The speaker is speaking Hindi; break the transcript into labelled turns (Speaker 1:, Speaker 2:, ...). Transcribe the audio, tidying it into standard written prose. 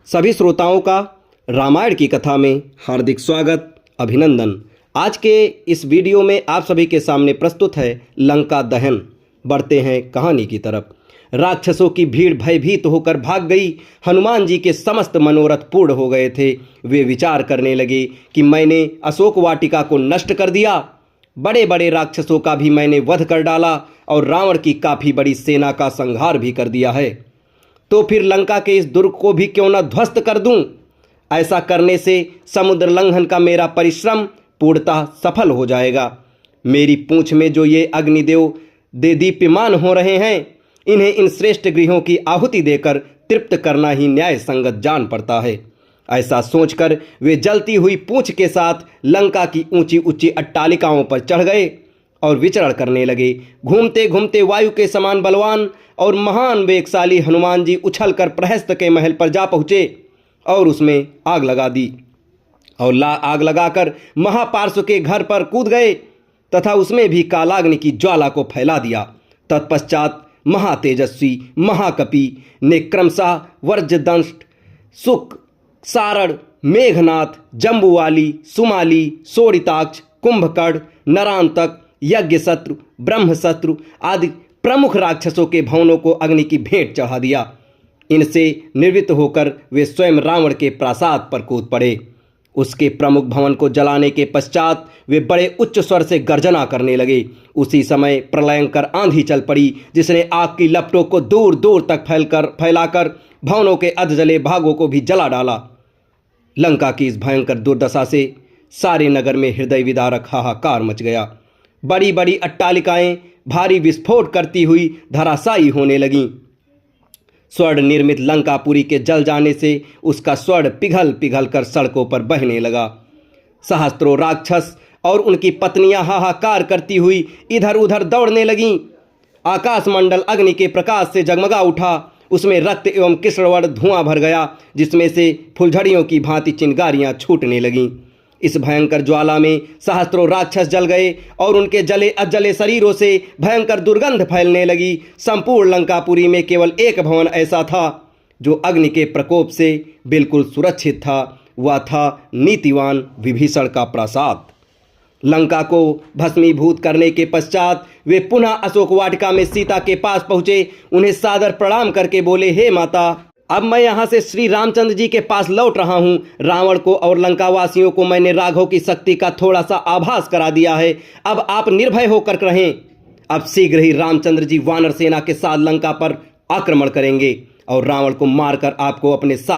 Speaker 1: सभी श्रोताओं का रामायण की कथा में हार्दिक स्वागत, अभिनंदन। आज के इस वीडियो में आप सभी के सामने प्रस्तुत है लंका दहन। बढ़ते हैं कहानी की तरफ। राक्षसों की भीड़ भयभीत होकर भाग गई। हनुमान जी के समस्त मनोरथ पूर्ण हो गए थे। वे विचार करने लगे कि मैंने अशोक वाटिका को नष्ट कर दिया, बड़े बड़े राक्षसों का भी मैंने वध कर डाला और रावण की काफ़ी बड़ी सेना का संहार भी कर दिया है, तो फिर लंका के इस दुर्ग को भी क्यों न ध्वस्त कर दूं। ऐसा करने से समुद्र लंघन का मेरा परिश्रम पूर्णतः सफल हो जाएगा। मेरी पूंछ में जो ये अग्निदेव दीप्यमान हो रहे हैं, इन्हें इन श्रेष्ठ गृहों की आहुति देकर तृप्त करना ही न्याय संगत जान पड़ता है। ऐसा सोचकर वे जलती हुई पूंछ के साथ लंका की ऊंची ऊंची अट्टालिकाओं पर चढ़ गए और विचरण करने लगे। घूमते घूमते वायु के समान बलवान और महान वेगशाली हनुमान जी उछलकर प्रहस्त के महल पर जा पहुँचे और उसमें आग लगा दी और आग लगाकर महापार्श्व के घर पर कूद गए तथा उसमें भी कालाग्नि की ज्वाला को फैला दिया। तत्पश्चात महातेजस्वी महाकपि ने क्रमशः वर्जदंष्ट, सुक, सारण, मेघनाथ, जम्बुवाली, सुमाली, शोणिताक्ष, कुंभकर्ण, नरांतक, यज्ञशत्रु, ब्रह्मशत्रु आदि प्रमुख राक्षसों के भवनों को अग्नि की भेंट चढ़ा दिया। इनसे निवृत्त होकर वे स्वयं रावण के प्रासाद पर कूद पड़े। उसके प्रमुख भवन को जलाने के पश्चात वे बड़े उच्च स्वर से गर्जना करने लगे। उसी समय प्रलयंकर आंधी चल पड़ी, जिसने आग की लपटों को दूर दूर तक फैलाकर भवनों के अधजले भागों को भी जला डाला। लंका की इस भयंकर दुर्दशा से सारे नगर में हृदय विदारक हाहाकार मच गया। बड़ी बड़ी अट्टालिकाएं भारी विस्फोट करती हुई धराशायी होने लगीं। स्वर्ण निर्मित लंकापुरी के जल जाने से उसका स्वर्ण पिघल पिघल कर सड़कों पर बहने लगा। सहस्त्रों राक्षस और उनकी पत्नियां हाहाकार करती हुई इधर उधर दौड़ने लगीं। आकाशमंडल अग्नि के प्रकाश से जगमगा उठा। उसमें रक्त एवं कृष्णवर्ण धुआं भर गया, जिसमें से फुलझड़ियों की भांति चिंगारियां छूटने लगीं। इस भयंकर ज्वाला में सहस्त्रों राक्षस जल गए और उनके जले अजले शरीरों से भयंकर दुर्गंध फैलने लगी। संपूर्ण लंकापुरी में केवल एक भवन ऐसा था जो अग्नि के प्रकोप से बिल्कुल सुरक्षित था। वह था नीतिवान विभीषण का प्रासाद। लंका को भस्मीभूत करने के पश्चात वे पुनः अशोक वाटिका में सीता के पास पहुंचे। उन्हें सादर प्रणाम करके बोले, हे माता, अब मैं यहाँ से श्री रामचंद्र जी के पास लौट रहा हूँ। रावण को और लंकावासियों को मैंने राघव की शक्ति का थोड़ा सा आभास करा दिया है। अब आप निर्भय होकर रहें। अब शीघ्र ही रामचंद्र जी वानर सेना के साथ लंका पर आक्रमण करेंगे और रावण को मारकर आपको अपने साथ